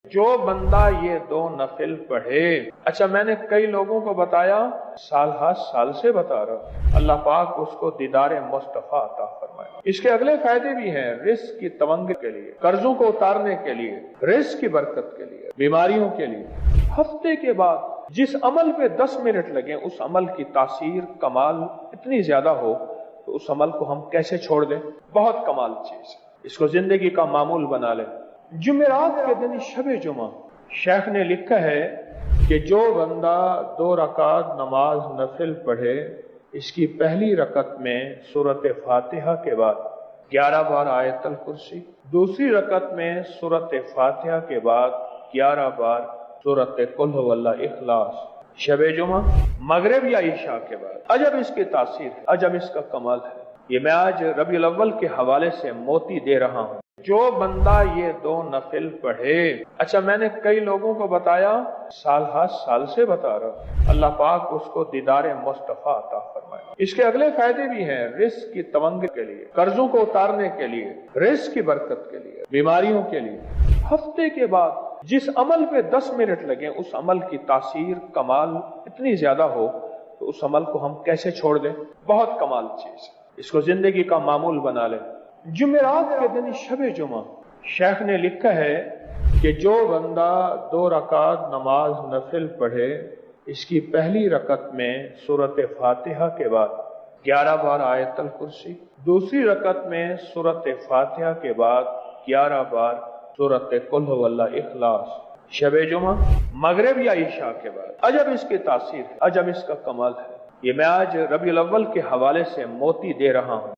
جو بندہ یہ دو نفل پڑھے، اچھا میں نے کئی لوگوں کو بتایا، سال ہر سال سے بتا رہا، اللہ پاک اس کو دیدار مصطفیٰ عطا فرمائے۔ اس کے اگلے فائدے بھی ہیں، رزق کی تونگی کے لیے، قرضوں کو اتارنے کے لیے، رزق کی برکت کے لیے، بیماریوں کے لیے۔ ہفتے کے بعد جس عمل پہ 10 منٹ لگیں، اس عمل کی تاثیر کمال اتنی زیادہ ہو تو اس عمل کو ہم کیسے چھوڑ دیں؟ بہت کمال چیز، اس کو زندگی کا معمول بنا لیں۔ جمعرات کے دن شب جمعہ، شیخ نے لکھا ہے کہ جو بندہ 2 رکعت نماز نفل پڑھے، اس کی پہلی رکعت میں سورۃ فاتحہ کے بعد 11 بار آیت الکرسی، دوسری رکعت میں سورۃ فاتحہ کے بعد 11 بار سورۃ قل هو اللہ اخلاص، شب جمعہ، مغرب یا عشاء کے بعد۔ عجب اس کی تاثیر ہے، عجب اس کا کمال ہے۔ یہ میں آج ربیع الاول کے حوالے سے موتی دے رہا ہوں۔ جو بندہ یہ 2 نفل پڑھے، اچھا میں نے کئی لوگوں کو بتایا، سال ہر سال سے بتا رہا، اللہ پاک اس کو دیدار مصطفیٰ عطا فرمائے۔ اس کے اگلے فائدے بھی ہیں، رزق کی تونگی کے لیے، قرضوں کو اتارنے کے لیے، رزق کی برکت کے لیے، بیماریوں کے لیے۔ ہفتے کے بعد جس عمل پہ 10 منٹ لگیں، اس عمل کی تاثیر کمال اتنی زیادہ ہو تو اس عمل کو ہم کیسے چھوڑ دیں؟ بہت کمال چیز، اس کو زندگی کا معمول بنا لیں۔ جمعرات کے دن شب جمعہ، شیخ نے لکھا ہے کہ جو بندہ 2 رکعت نماز نفل پڑھے، اس کی پہلی رکعت میں سورۃ فاتحہ کے بعد 11 بار آیت الکرسی، دوسری رکعت میں سورۃ فاتحہ کے بعد 11 بار سورۃ قل هو اللہ اخلاص، شب جمعہ، مغرب یا عشاء کے بعد۔ عجب اس کی تاثیر ہے، عجب اس کا کمال ہے۔ یہ میں آج ربیع الاول کے حوالے سے موتی دے رہا ہوں۔